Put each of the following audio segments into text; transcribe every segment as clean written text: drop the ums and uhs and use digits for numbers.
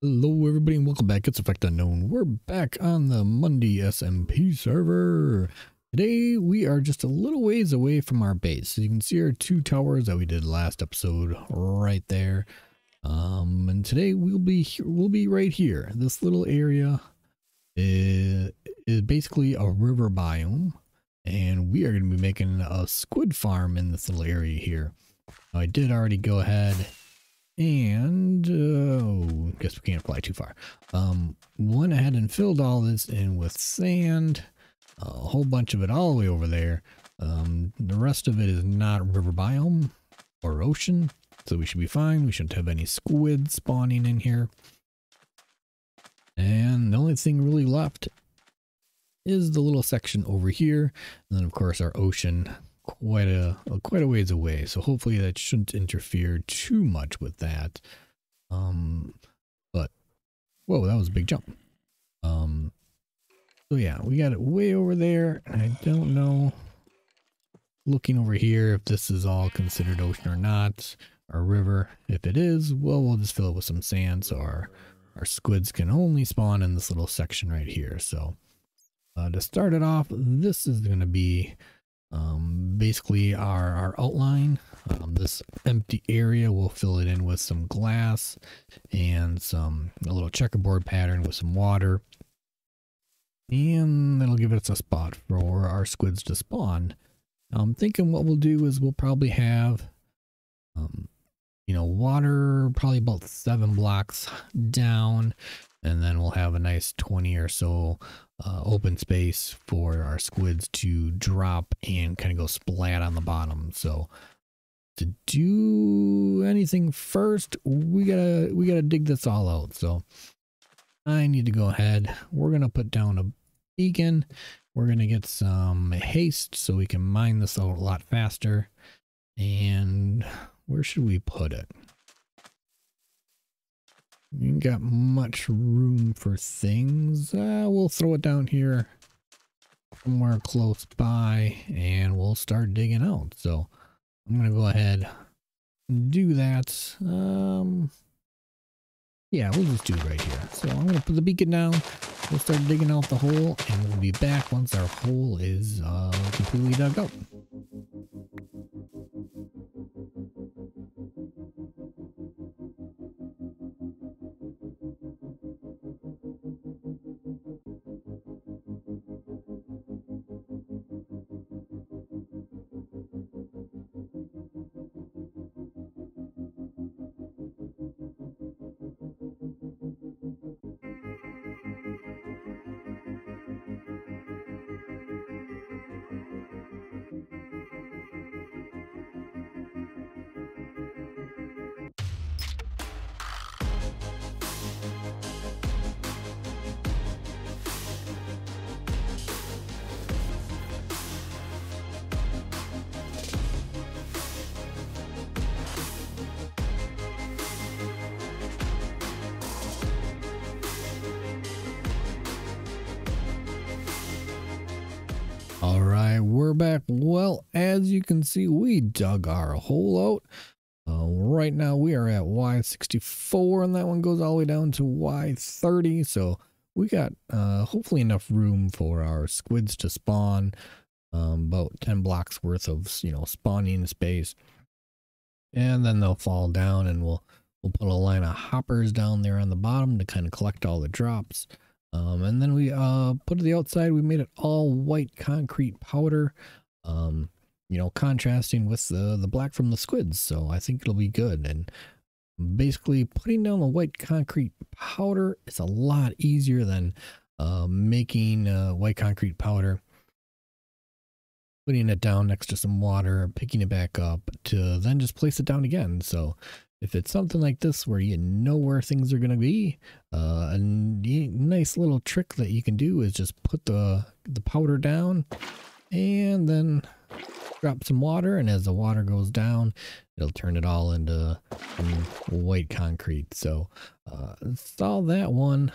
Hello everybody and welcome back. It's effectunknown. We're back on the Mundi SMP server. Today we are just a little ways away from our base. So you can see our two towers that we did last episode right there. And today we'll be right here. This little area is basically a river biome, and we are going to be making a squid farm in this little area here. I did already go ahead and guess we can't fly too far. Went ahead and filled all this in with sand, a whole bunch of it all the way over there. The rest of it is not river biome or ocean, so we should be fine. We shouldn't have any squid spawning in here. And the only thing really left is the little section over here, and then of course our ocean quite a ways away, so hopefully that shouldn't interfere too much with that. But whoa, that was a big jump. So yeah, we got it way over there, and I don't know, looking over here, if this is all considered ocean or not, or river. If it is, well, we'll just fill it with some sand so our squids can only spawn in this little section right here. So to start it off, this is going to be basically our outline. This empty area, we'll fill it in with some glass and a little checkerboard pattern with some water, and that'll give us a spot for our squids to spawn. I'm thinking what we'll do is we'll probably have water probably about 7 blocks down, and then we'll have a nice 20 or so open space for our squids to drop and kind of go splat on the bottom. So to do anything first, we gotta dig this all out. So I need to go ahead. We're gonna put down a beacon. We're gonna get some haste so we can mine this out a lot faster. And where should we put it? We ain't got much room for things. We'll throw it down here somewhere close by and we'll start digging out. So I'm going to go ahead and do that. Yeah, we'll just do it right here. So I'm going to put the beacon down. We'll start digging out the hole, and we'll be back once our hole is completely dug out. All right, we're back. Well, as you can see, we dug our hole out. Right now we are at Y64, and that one goes all the way down to Y30. So we got hopefully enough room for our squids to spawn. About 10 blocks worth of spawning space, and then they'll fall down, and we'll put a line of hoppers down there on the bottom to kind of collect all the drops. And then we put to the outside, we made it all white concrete powder, contrasting with the black from the squids. So I think it'll be good. And basically putting down the white concrete powder is a lot easier than making white concrete powder, putting it down next to some water, picking it back up to then just place it down again. So if it's something like this where you know where things are going to be, a nice little trick that you can do is just put the powder down and then drop some water, and as the water goes down, it'll turn it all into white concrete. So saw that one,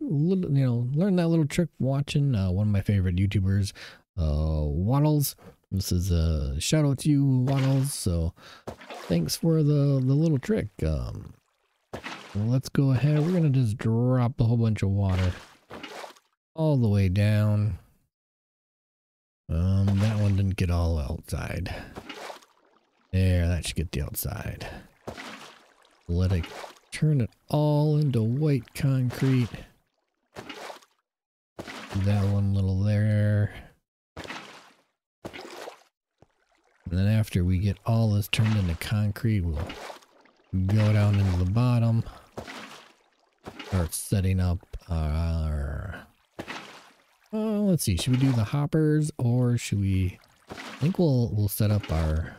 learn that little trick watching one of my favorite YouTubers, Waddles. This is a shout out to you, Waddles. So thanks for the little trick. Well, let's go ahead. We're going to just drop a whole bunch of water all the way down. That one didn't get all outside. There, that should get the outside. Let it turn it all into white concrete. That one little there. And then after we get all this turned into concrete, we'll go down into the bottom. Start setting up our... let's see, should we do the hoppers or should we... I think we'll set up our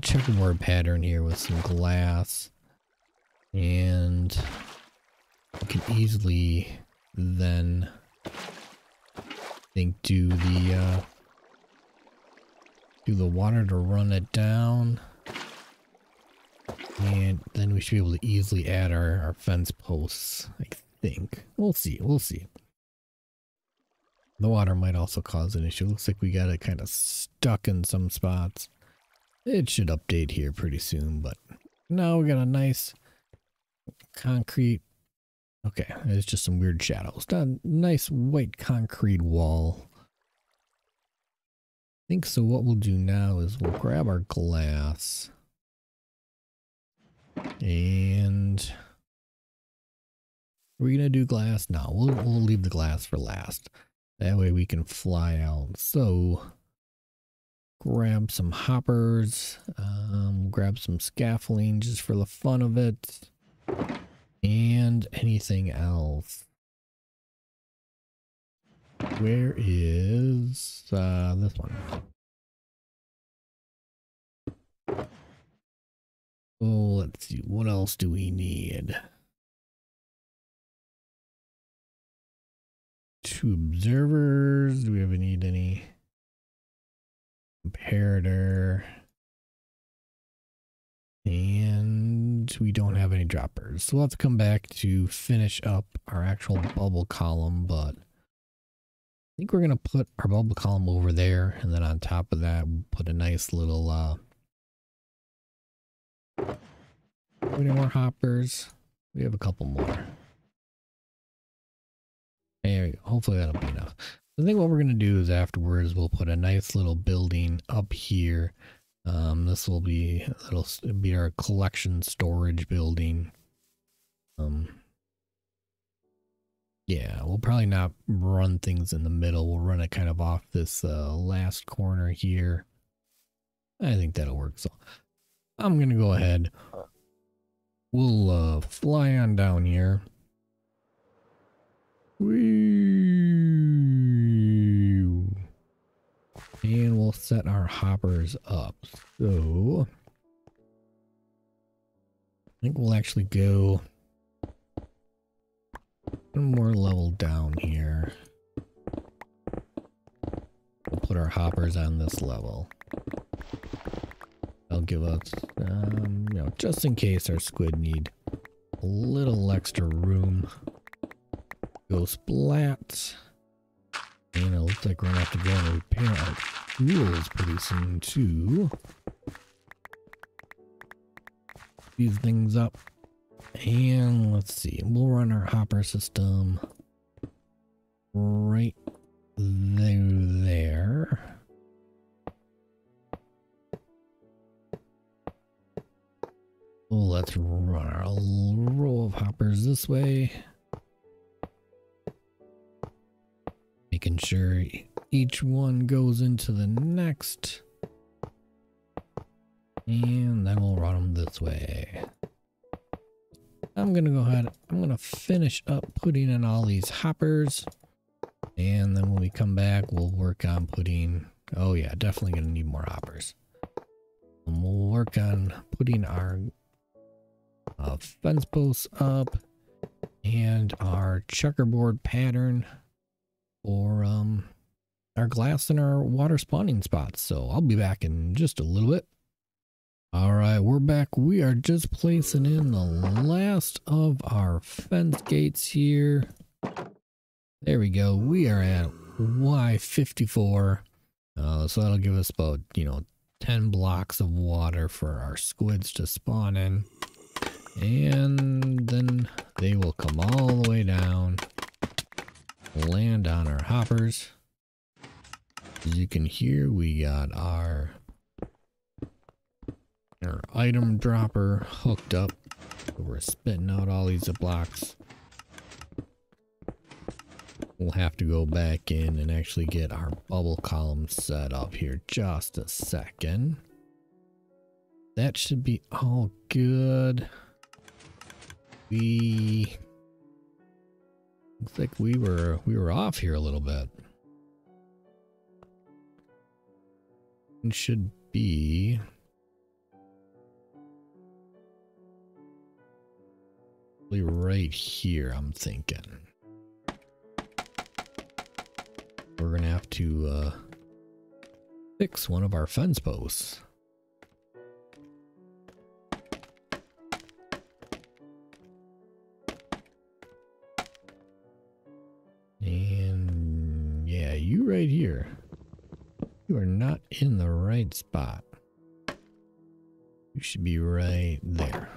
checkerboard pattern here with some glass. And we can easily then do the water to run it down, and then we should be able to easily add our fence posts. I think we'll see. The water might also cause an issue. Looks like we got it kind of stuck in some spots. It should update here pretty soon, but now we got a nice concrete. Okay, it's just some weird shadows. Got a nice white concrete wall. I think so. What we'll do now is we'll grab our glass and are we gonna do glass? No, we'll leave the glass for last. That way we can fly out. So grab some hoppers, grab some scaffolding just for the fun of it, and anything else. Where is this one? Oh, let's see. What else do we need? 2 observers. Do we ever need any? Comparator. And we don't have any droppers. So we'll have to come back to finish up our actual bubble column, but I think we're going to put our bubble column over there, and then on top of that, we'll put a nice little, any more hoppers? We have a couple more. There we go. Hopefully that'll be enough. I think what we're going to do is afterwards, we'll put a nice little building up here. This will be, it'll be our collection storage building. Yeah, we'll probably not run things in the middle. We'll run it kind of off this last corner here. I think that'll work. So I'm going to go ahead. We'll fly on down here. Whee! And we'll set our hoppers up. So I think we'll actually go one more level down here. We'll put our hoppers on this level. That'll give us, you know, just in case our squid need a little extra room. Go splat. And it looks like we're gonna have to go and repair our tools pretty soon too. These things up. And let's see, we'll run our hopper system right there. Well, let's run our row of hoppers this way. Making sure each one goes into the next. And then we'll run them this way. I'm going to go ahead. I'm going to finish up putting in all these hoppers. And then when we come back, we'll work on putting... Oh yeah, definitely going to need more hoppers. And we'll work on putting our fence posts up. And our checkerboard pattern for our glass and our water spawning spots. So I'll be back in just a little bit. All right, we're back. We are just placing in the last of our fence gates here. There we go. We are at Y54. So that'll give us about, 10 blocks of water for our squids to spawn in. And then they will come all the way down, land on our hoppers. As you can hear, we got our item dropper hooked up. We're spitting out all these blocks. We'll have to go back in and actually get our bubble column set up here. Just a second. That should be all good. Looks like we were off here a little bit. It should be right here, I'm thinking. We're gonna have to fix one of our fence posts. And yeah, you right here. You are not in the right spot. You should be right there.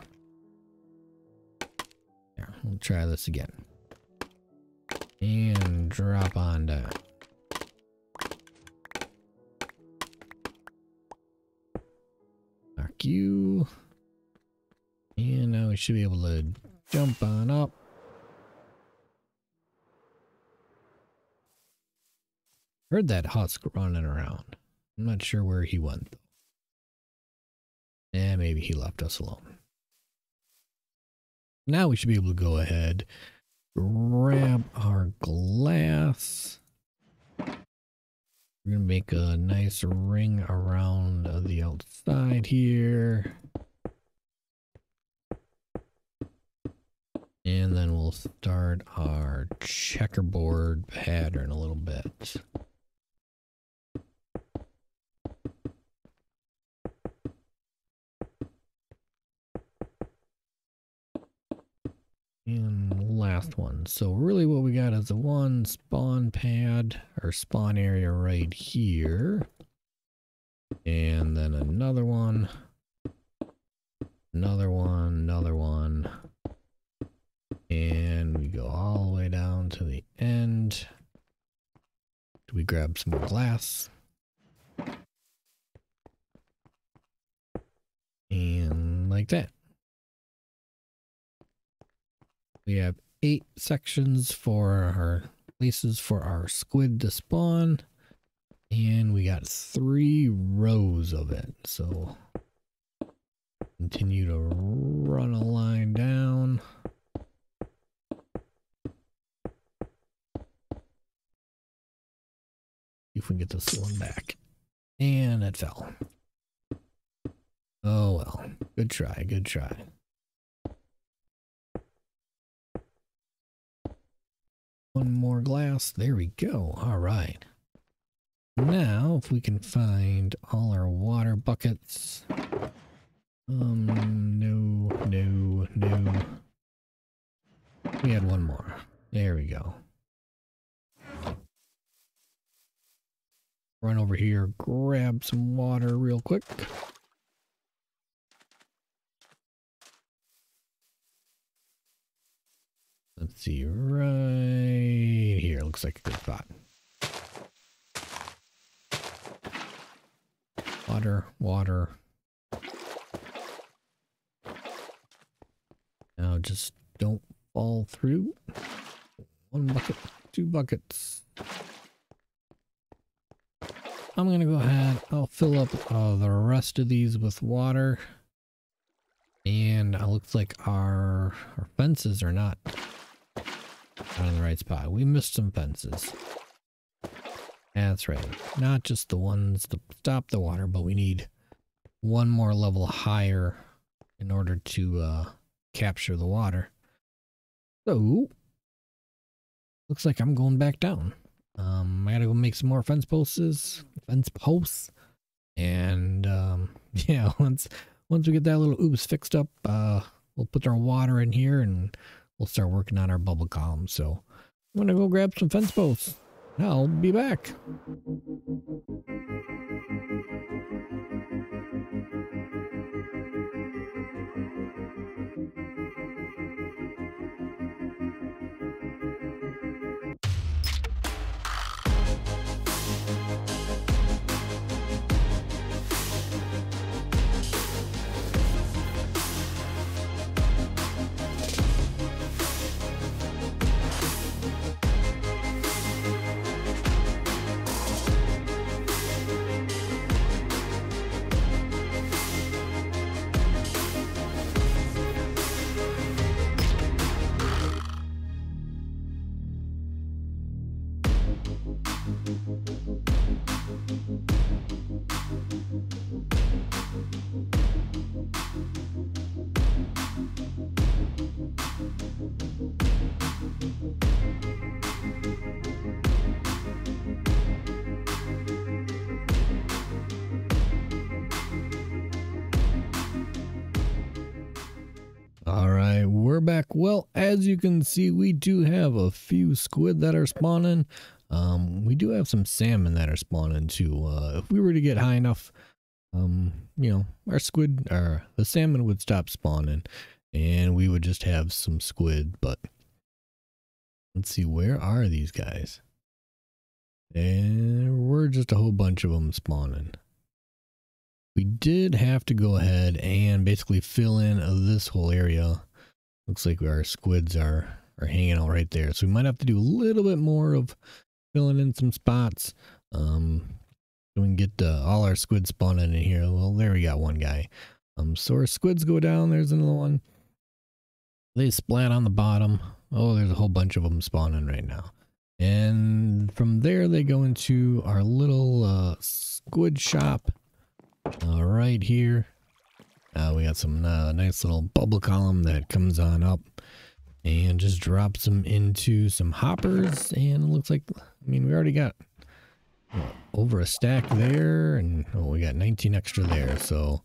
There, we'll try this again. And drop on down. Knock you. And now we should be able to jump on up. Heard that husk running around. I'm not sure where he went though. Maybe he left us alone. Now we should be able to go ahead, grab our glass. We're gonna make a nice ring around the outside here. And then we'll start our checkerboard pattern a little bit. And last one. So really what we got is a one spawn pad or spawn area right here. And then another one. Another one, another one. And we go all the way down to the end. Do we grab some more glass? And like that. We have 8 sections for our places for our squid to spawn. And we got 3 rows of it. So continue to run a line down. See if we can get this one back. And it fell. Oh well. Good try, good try. One more glass. There we go. All right. Now, if we can find all our water buckets. No. We had one more. There we go. Run over here, grab some water real quick. Let's see, right here. Looks like a good spot. Water, water. Now just don't fall through. 1 bucket, 2 buckets. I'm going to go ahead. I'll fill up the rest of these with water. And it looks like our fences are not in the right spot. We missed some fences. That's right. Not just the ones to stop the water, but we need one more level higher in order to capture the water. So, looks like I'm going back down. I gotta go make some more fence posts. And yeah, once we get that little oops fixed up, we'll put our water in here and we'll start working on our bubble column. So I'm gonna go grab some fence posts. I'll be back. we're back. Well, as you can see, we do have a few squid that are spawning. We do have some salmon that are spawning too. If we were to get high enough, you know, the salmon would stop spawning and we would just have some squid. But let's see, where are these guys? And we're just a whole bunch of them spawning. We did have to go ahead and basically fill in this whole area. Looks like our squids are hanging out right there. So we might have to do a little bit more of filling in some spots. So we can get all our squids spawning in here. Well, there we got one guy. So our squids go down. There's another one. They splat on the bottom. Oh, there's a whole bunch of them spawning right now. And from there, they go into our little squid shop right here. We got some nice little bubble column that comes on up and just drops them into some hoppers. And it looks like, I mean, we already got over a stack there, and we got 19 extra there. So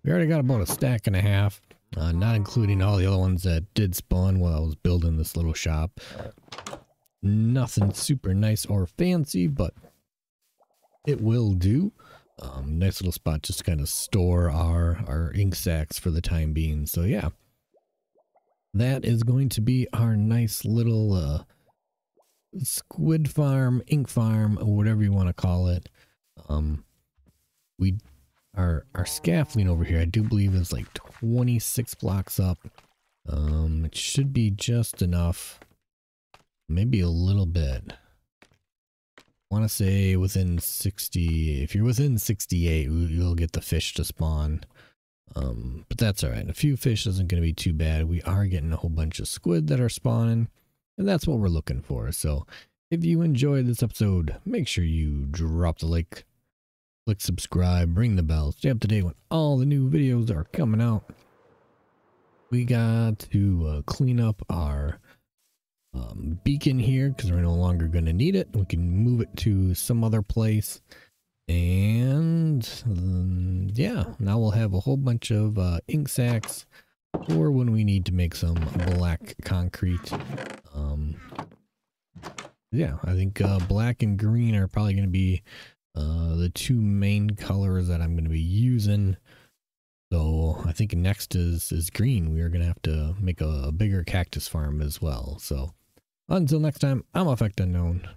we already got about a stack and a half, not including all the other ones that did spawn while I was building this little shop. Nothing super nice or fancy, but it will do. Nice little spot just to kind of store our ink sacs for the time being. So yeah, that is going to be our nice little squid farm, ink farm, or whatever you want to call it. Our scaffolding over here, I do believe, is like 26 blocks up. It should be just enough, maybe a little bit. I want to say within 60. If you're within 68, you'll get the fish to spawn. But that's all right. A few fish isn't going to be too bad. We are getting a whole bunch of squid that are spawning, and that's what we're looking for. So if you enjoyed this episode, make sure you drop the like, click subscribe, ring the bell, stay up to date when all the new videos are coming out. We got to clean up our beacon here because we're no longer going to need it. We can move it to some other place, and yeah, now we'll have a whole bunch of ink sacs for when we need to make some black concrete. Yeah, I think black and green are probably going to be the two main colors that I'm going to be using. So I think next is green. We are going to have to make a bigger cactus farm as well. So until next time, I'm effectunknown.